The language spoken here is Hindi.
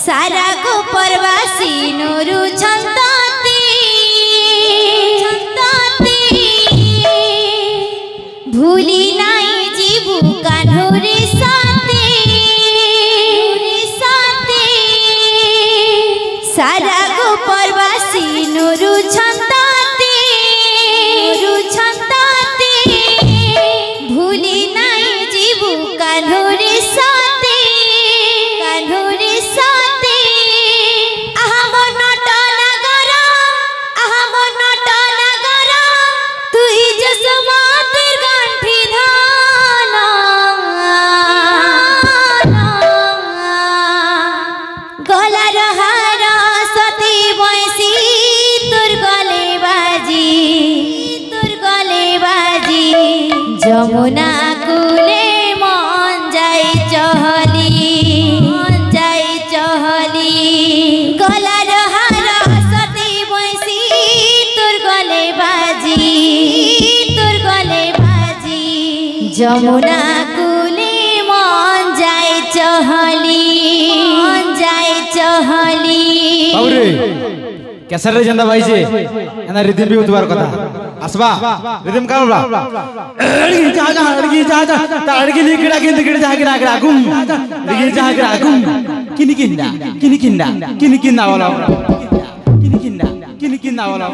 सारा को परवासी नूरु छंदाती भूली नाई जीवु कान्होरे साथे सारा को परवासी नूरु छंदाती भूली नाई जीवु कान्होरे साथे যমুনা কুলে মন যাই চহলি গলার হার সতী বৈশি তোর গলে বাজি যমুনা কুলে মন যাই চহলি বাবুরে কেসার রে জন্দা ভাইছে এনা রিদিম বি উতবার কথা আসবা রিদিম কাম বলা अड़गी जा ता अड़गी लिखड़ा गिंद जाके रागड़ा गुम अड़गी जाके रागुम किनी किन्ना वाला किनी किन्ना वाला